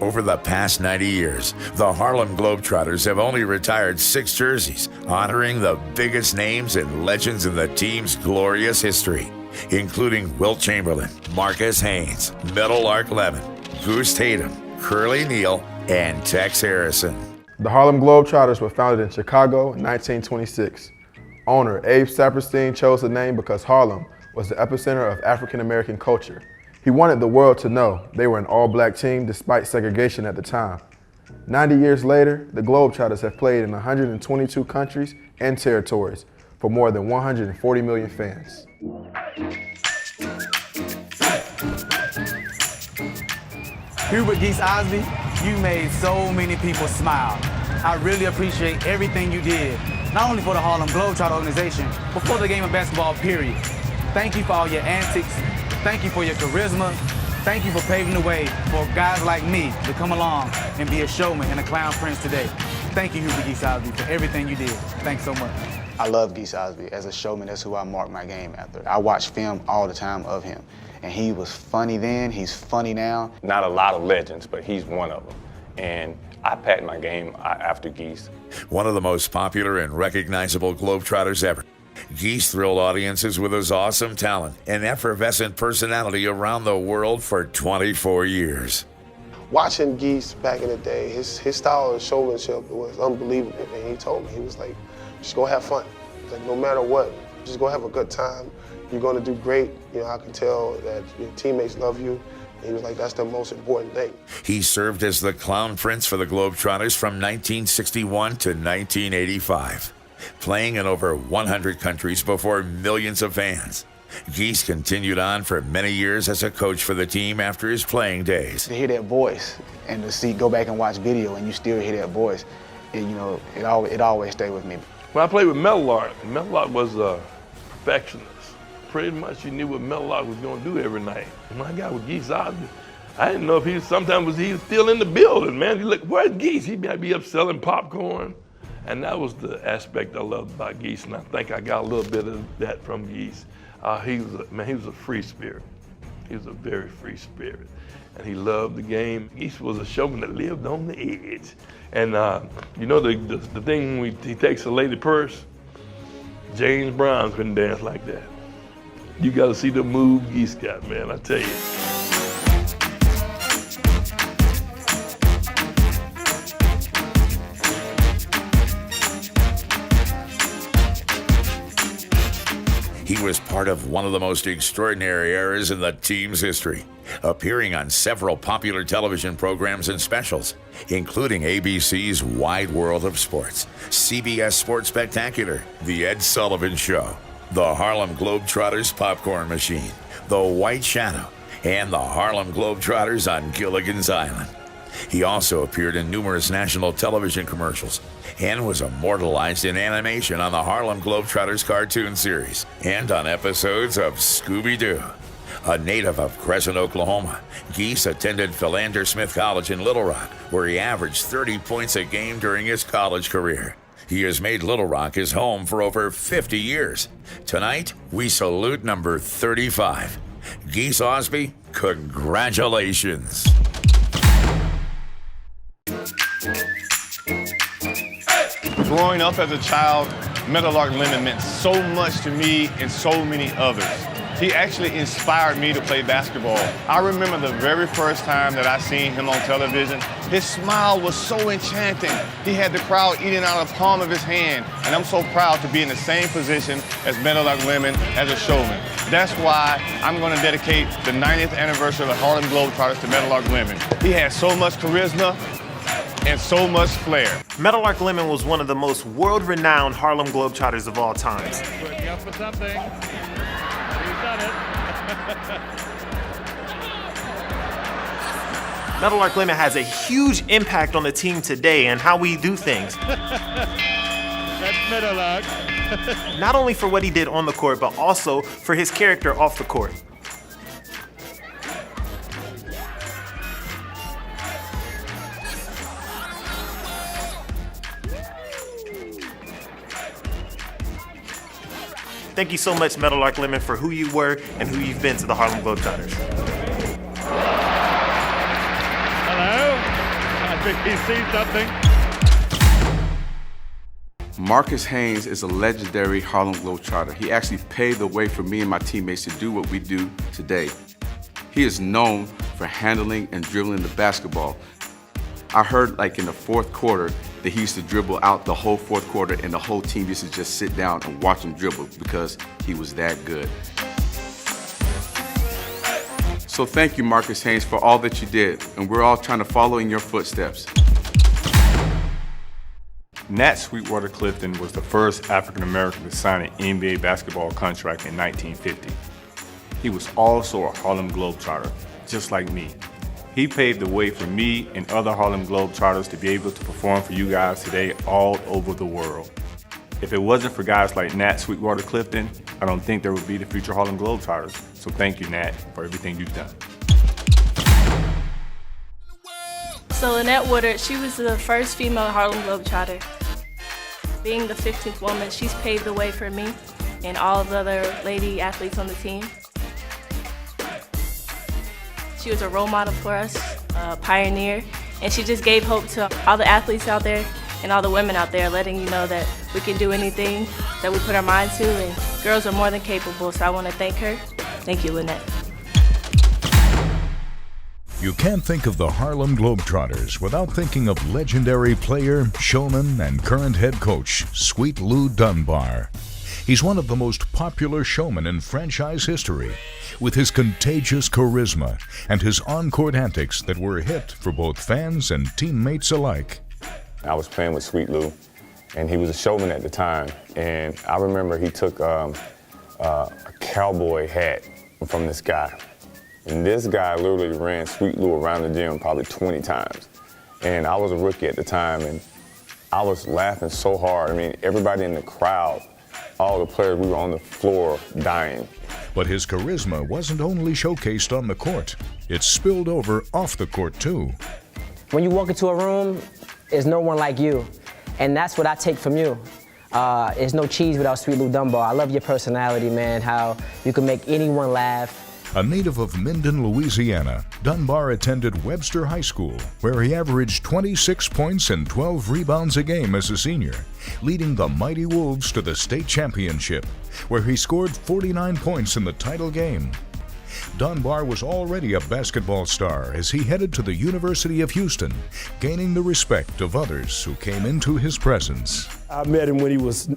Over the past 90 years, the Harlem Globetrotters have only retired 6 jerseys, honoring the biggest names and legends in the team's glorious history, including Wilt Chamberlain, Marcus Haynes, Meadowlark Lemon, Goose Tatum, Curly Neal, and Tex Harrison. The Harlem Globetrotters were founded in Chicago in 1926. Owner Abe Saperstein chose the name because Harlem was the epicenter of African-American culture. He wanted the world to know they were an all-black team despite segregation at the time. 90 years later, the Globetrotters have played in 122 countries and territories for more than 140 million fans. Hubert Geese Osby, you made so many people smile. I really appreciate everything you did, not only for the Harlem Globetrotter organization, but for the game of basketball, period. Thank you for all your antics. Thank you for your charisma. Thank you for paving the way for guys like me to come along and be a showman and a clown prince today. Thank you, Hubert Geese Osby, for everything you did. Thanks so much. I love Geese Osby. As a showman, that's who I mark my game after. I watch film all the time of him. And he was funny then, he's funny now. Not a lot of legends, but he's one of them. And I pat my game after Geese. One of the most popular and recognizable Globetrotters ever. Geese thrilled audiences with his awesome talent and effervescent personality around the world for 24 years. Watching Geese back in the day, his style of showmanship was unbelievable. And he told me, he was like, just go have fun. Like, no matter what, just go have a good time. You're going to do great. You know, I can tell that your teammates love you. And he was like, that's the most important thing. He served as the clown prince for the Globetrotters from 1961 to 1985. Playing in over 100 countries before millions of fans. Geese continued on for many years as a coach for the team after his playing days. To hear that voice and to see, go back and watch video and you still hear that voice, it always stayed with me. When I played with Meadowlark was a perfectionist. Pretty much he knew what Meadowlark was going to do every night. And when I got with Geese Osby, I didn't know if he was still in the building, man. You look, where's Geese? He might be up selling popcorn. And that was the aspect I loved about Geese, and I think I got a little bit of that from Geese. He was a free spirit. He was a very free spirit, and he loved the game. Geese was a showman that lived on the edge. And you know the thing when he takes a lady purse, James Brown couldn't dance like that. You got to see the move Geese got, man, I tell you. He was part of one of the most extraordinary eras in the team's history, appearing on several popular television programs and specials, including ABC's Wide World of Sports, CBS Sports Spectacular, The Ed Sullivan Show, the Harlem Globetrotters Popcorn Machine, The White Shadow, and the Harlem Globetrotters on Gilligan's Island. He also appeared in numerous national television commercials and was immortalized in animation on the Harlem Globetrotters cartoon series and on episodes of Scooby-Doo. A native of Crescent, Oklahoma, Geese attended Philander Smith College in Little Rock, where he averaged 30 points a game during his college career. He has made Little Rock his home for over 50 years. Tonight, we salute number 35. Geese Osby, congratulations. Growing up as a child, Meadowlark Lemon meant so much to me and so many others. He actually inspired me to play basketball. I remember the very first time that I seen him on television. His smile was so enchanting. He had the crowd eating out of the palm of his hand. And I'm so proud to be in the same position as Meadowlark Lemon as a showman. That's why I'm going to dedicate the 90th anniversary of the Harlem Globetrotters to Meadowlark Lemon. He had so much charisma and so much flair. Meadowlark Lemon was one of the most world-renowned Harlem Globetrotters of all times. Working up for something. He's done it. Meadowlark Lemon has a huge impact on the team today and how we do things. That's Meadowlark. Not only for what he did on the court, but also for his character off the court. Thank you so much, Meadowlark Lemon, for who you were and who you've been to the Harlem Globetrotters. Hello. think he sees something. Marcus Haynes is a legendary Harlem Globetrotter. He actually paved the way for me and my teammates to do what we do today. He is known for handling and dribbling the basketball. I heard like in the fourth quarter that he used to dribble out the whole fourth quarter and the whole team used to just sit down and watch him dribble because he was that good. So thank you, Marcus Haynes, for all that you did, and we're all trying to follow in your footsteps. Nat Sweetwater Clifton was the first African American to sign an NBA basketball contract in 1950. He was also a Harlem Globetrotter, just like me. He paved the way for me and other Harlem Globetrotters to be able to perform for you guys today all over the world. If it wasn't for guys like Nat Sweetwater Clifton, I don't think there would be the future Harlem Globetrotters. So thank you, Nat, for everything you've done. So Lynette Woodard, she was the first female Harlem Globetrotter. Being the 15th woman, she's paved the way for me and all of the other lady athletes on the team. She was a role model for us, a pioneer, and she just gave hope to all the athletes out there and all the women out there, letting you know that we can do anything that we put our mind to, and girls are more than capable, so I want to thank her. Thank you, Lynette. You can't think of the Harlem Globetrotters without thinking of legendary player, showman, and current head coach, Sweet Lou Dunbar. He's one of the most popular showmen in franchise history, with his contagious charisma and his on-court antics that were a hit for both fans and teammates alike. I was playing with Sweet Lou, and he was a showman at the time. And I remember he took a cowboy hat from this guy. And this guy literally ran Sweet Lou around the gym probably 20 times. And I was a rookie at the time, and I was laughing so hard. I mean, everybody in the crowd, all the players, we were on the floor dying. But his charisma wasn't only showcased on the court. It spilled over off the court, too. When you walk into a room, there's no one like you. And that's what I take from you. There's no cheese without Sweet Lou Dunbar. I love your personality, man, how you can make anyone laugh. A native of Minden, Louisiana, Dunbar attended Webster High School, where he averaged 26 points and 12 rebounds a game as a senior, leading the Mighty Wolves to the state championship, where he scored 49 points in the title game. Dunbar was already a basketball star as he headed to the University of Houston, gaining the respect of others who came into his presence. I met him when he was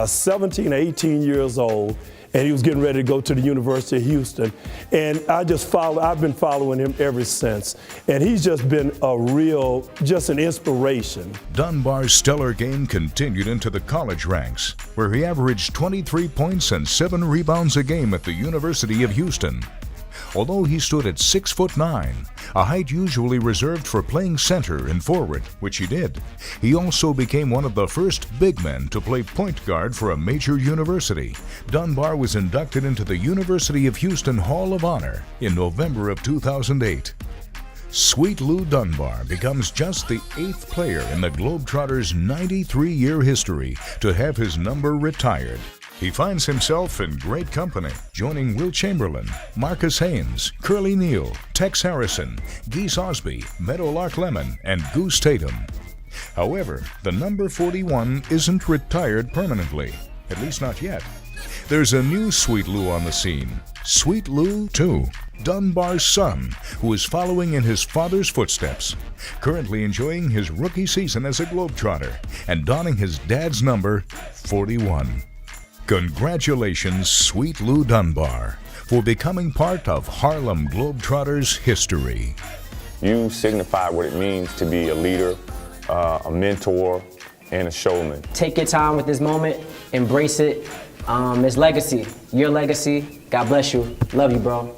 17 or 18 years old, and he was getting ready to go to the University of Houston. And I've been following him ever since. And he's just been just an inspiration. Dunbar's stellar game continued into the college ranks, where he averaged 23 points and 7 rebounds a game at the University of Houston. Although he stood at 6'9", a height usually reserved for playing center and forward, which he did, he also became one of the first big men to play point guard for a major university. Dunbar was inducted into the University of Houston Hall of Honor in November of 2008. Sweet Lou Dunbar becomes just the 8th player in the Globetrotters' 93-year history to have his number retired. He finds himself in great company, joining Will Chamberlain, Marcus Haynes, Curly Neal, Tex Harrison, Geese Osby, Meadowlark Lemon, and Goose Tatum. However, the number 41 isn't retired permanently, at least not yet. There's a new Sweet Lou on the scene, Sweet Lou 2, Dunbar's son, who is following in his father's footsteps, currently enjoying his rookie season as a Globetrotter and donning his dad's number, 41. Congratulations, Sweet Lou Dunbar, for becoming part of Harlem Globetrotters history. You signify what it means to be a leader, a mentor, and a showman. Take your time with this moment, embrace it. It's legacy, your legacy. God bless you. Love you, bro.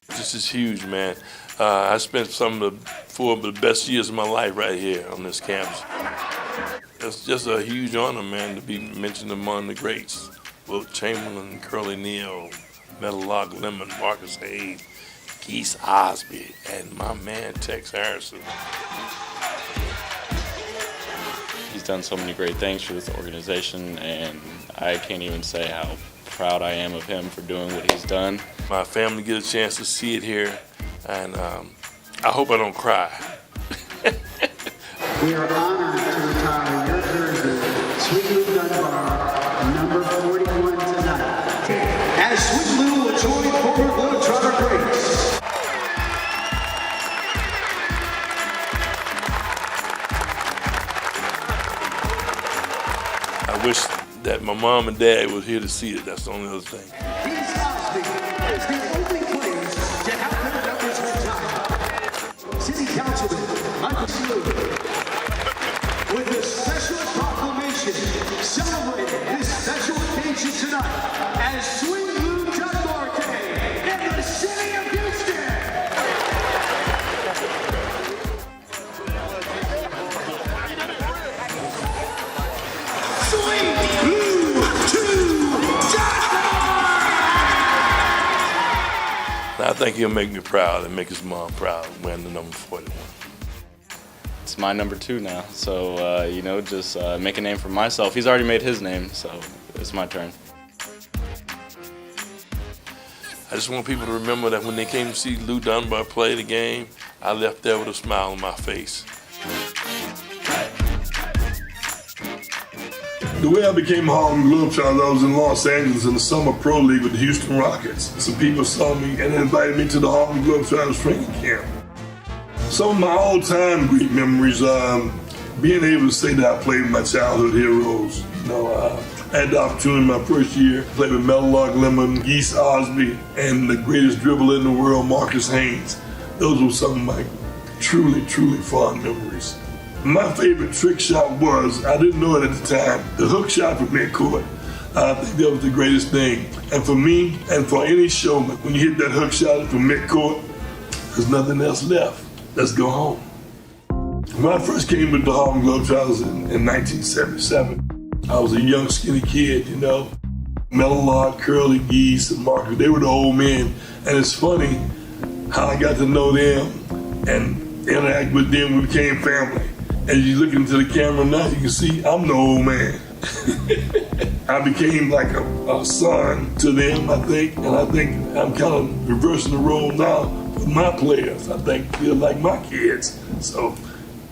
This is huge, man. I spent four of the best years of my life right here on this campus. It's just a huge honor, man, to be mentioned among the greats. Will Chamberlain, Curly Neal, Meadowlark Lemon, Marcus Haynes, Geese Osby, and my man Tex Harrison. He's done so many great things for this organization, and I can't even say how proud I am of him for doing what he's done. My family gets a chance to see it here, and I hope I don't cry. We are honored to retire your jersey, Sweet Lou Dunbar, number 41 tonight. As Sweet Lou will join former Globetrotter greats. I wish that my mom and dad was here to see it. That's the only other thing. These Osby is the only players to have their numbers retired. City Councilman Michael with a special proclamation celebrating this special occasion tonight as Sweet Lou Dunbar Day in the city of Houston. Sweet Lou Dunbar! I think he'll make me proud and make his mom proud wearing the number 41. It's my number 2 now, so you know, just make a name for myself. He's already made his name, so it's my turn. I just want people to remember that when they came to see Lou Dunbar play the game, I left there with a smile on my face. The way I became a Harlem Globetrotter, I was in Los Angeles in the Summer Pro League with the Houston Rockets. Some people saw me and invited me to the Harlem Globetrotters training camp. Some of my all-time great memories are being able to say that I played with my childhood heroes. You know, I had the opportunity in my first year to play with Meadowlark, Geese, Osby, and the greatest dribbler in the world, Haynes. Those were some of my truly, truly fond memories. My favorite trick shot was, I didn't know it at the time, the hook shot from midcourt. I think that was the greatest thing. And for me, and for any showman, when you hit that hook shot from midcourt, there's nothing else left. Let's go home. When I first came with the Harlem Globetrotters in 1977, I was a young, skinny kid, you know. Meadowlark, Curly, Geese, and Marcus, they were the old men. And it's funny how I got to know them and interact with them. We became family. As you look into the camera now, you can see I'm the old man. I became like a son to them, I think, and I think I'm kind of reversing the role now with my players. I think they're like my kids, so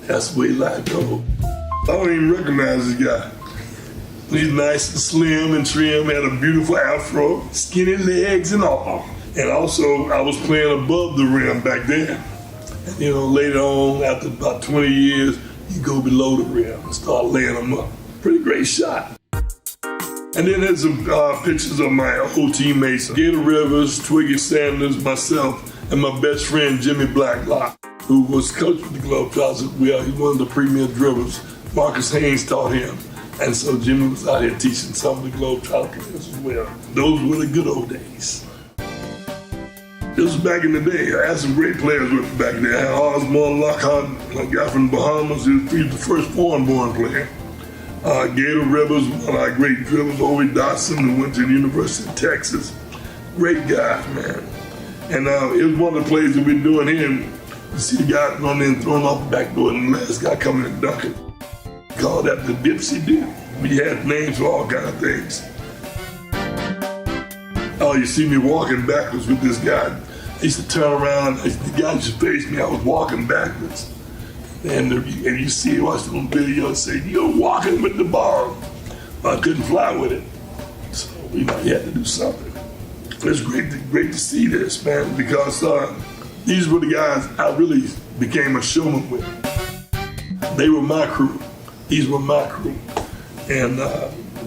that's the way life goes. I don't even recognize this guy. He's nice and slim and trim, had a beautiful afro, skinny legs and all. And also, I was playing above the rim back then. And you know, later on, after about 20 years, you go below the rim and start laying them up. Pretty great shot. And then there's some pictures of my old teammates, Gator Rivers, Twiggy Sanders, myself, and my best friend, Jimmy Blacklock, who was coach with the Globetrotters as well. He's one of the premier dribblers. Marcus Haynes taught him. And so Jimmy was out here teaching some of the Globetrotter players as well. Those were the good old days. This was back in the day. I had some great players with me back then. I had Osby, Lockhart, a guy from the Bahamas, he was the first foreign-born player. Gator Rivers, one of our great dribblers, Owie Dotson, who went to the University of Texas. Great guys, man. And it was one of the plays that we're doing here. You see the guy running in, throwing off the backboard, and the last guy coming and dunking. Called that the Dipsy Dip. We had names for all kind of things. Oh, you see me walking backwards with this guy. I used to turn around, the guy used to face me, I was walking backwards. And you see, watch the little video and say, you're walking with the ball. I couldn't fly with it. So, you know, you had to do something. It's great to see this, man, because these were the guys I really became a showman with. They were my crew. These were my crew. And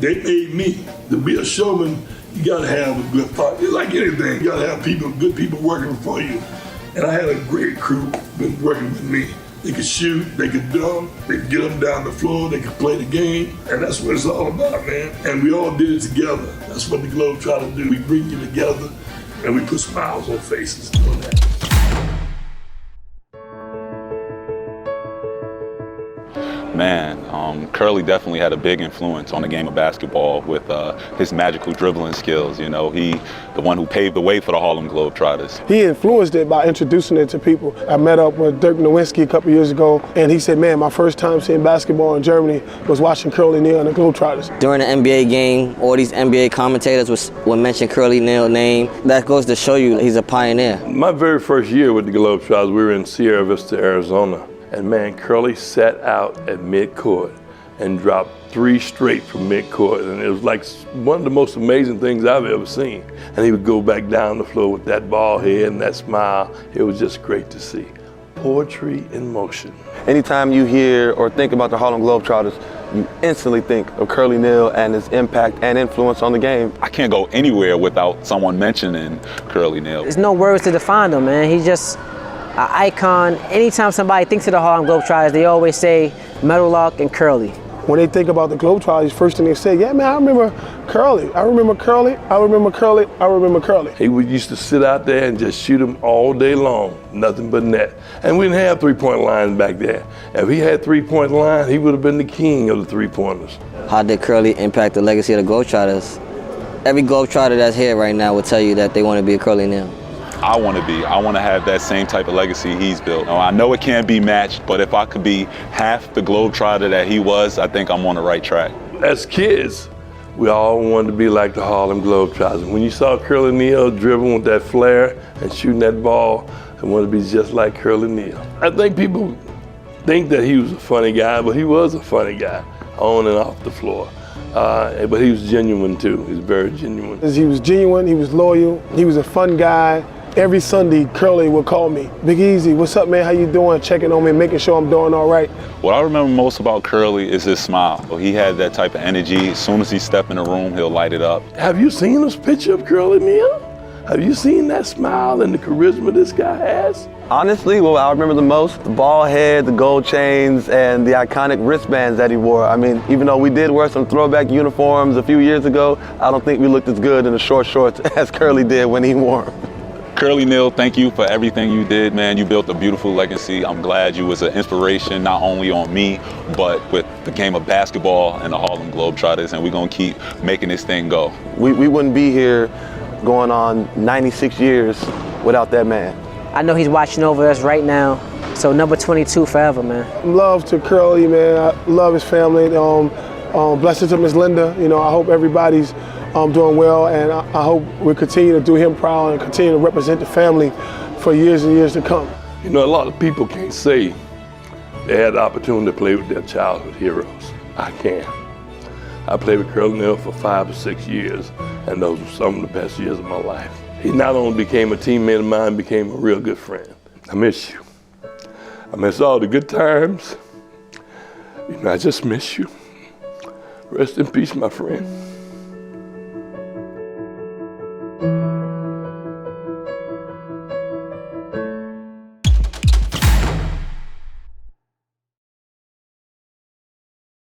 they made me. To be a showman, you gotta have a good thought. It's like anything, you gotta have good people working for you. And I had a great crew been working with me. They could shoot, they could dunk, they could get them down the floor, they could play the game. And that's what it's all about, man. And we all did it together. That's what the Globetrotters do. We bring you together and we put smiles on faces doing that. Man, Curly definitely had a big influence on the game of basketball with his magical dribbling skills. You know, the one who paved the way for the Harlem Globetrotters. He influenced it by introducing it to people. I met up with Dirk Nowitzki a couple years ago, and he said, man, my first time seeing basketball in Germany was watching Curly Neal and the Globetrotters. During the NBA game, all these NBA commentators would mention Curly Neal's name. That goes to show you he's a pioneer. My very first year with the Globetrotters, we were in Sierra Vista, Arizona. And man, Curly sat out at midcourt and dropped 3 straight from midcourt. And it was like one of the most amazing things I've ever seen. And he would go back down the floor with that bald head and that smile. It was just great to see. Poetry in motion. Anytime you hear or think about the Harlem Globetrotters, you instantly think of Curly Neal and his impact and influence on the game. I can't go anywhere without someone mentioning Curly Neal. There's no words to define him, man. He's just an icon. Anytime somebody thinks of the Harlem Globetrotters, they always say Meadowlark and Curly. When they think about the Globetrotters, first thing they say, yeah, man, I remember Curly. I remember Curly. I remember Curly. I remember Curly. He used to sit out there and just shoot them all day long, nothing but net. And we didn't have three-point lines back there. If he had three-point line, he would have been the king of the three-pointers. How did Curly impact the legacy of the Globetrotters? Every Globetrotter that's here right now will tell you that they want to be a Curly Neal. I want to have that same type of legacy he's built. I know it can't be matched, but if I could be half the Globetrotter that he was, I think I'm on the right track. As kids, we all wanted to be like the Harlem Globetrotters. When you saw Curly Neal dribbling with that flair and shooting that ball, I wanted to be just like Curly Neal. I think people think that he was a funny guy, but he was a funny guy, on and off the floor. But he was genuine too. He was very genuine. He was genuine, he was loyal, he was a fun guy. Every Sunday, Curly would call me. Big Easy, what's up, man? How you doing? Checking on me, making sure I'm doing all right. What I remember most about Curly is his smile. He had that type of energy. As soon as he stepped in the room, he'll light it up. Have you seen this picture of Curly Neal? Have you seen that smile and the charisma this guy has? Honestly, what I remember the most, the bald head, the gold chains, and the iconic wristbands that he wore. I mean, even though we did wear some throwback uniforms a few years ago, I don't think we looked as good in the short shorts as Curly did when he wore them. Curly Neal, thank you for everything you did, man. You built a beautiful legacy. I'm glad you was an inspiration, not only on me, but with the game of basketball and the Harlem Globetrotters, and we're gonna keep making this thing go. We wouldn't be here going on 96 years without that man. I know he's watching over us right now, so number 22 forever, man. Love to Curly, man. I love his family. Blessings to Miss Linda. You know, I hope everybody's doing well, and I hope we continue to do him proud and continue to represent the family for years and years to come. You know, a lot of people can't say they had the opportunity to play with their childhood heroes. I can. I played with Curly Neal for 5 or 6 years, and those were some of the best years of my life. He not only became a teammate of mine, became a real good friend. I miss you. I miss all the good times. You know, I just miss you. Rest in peace, my friend.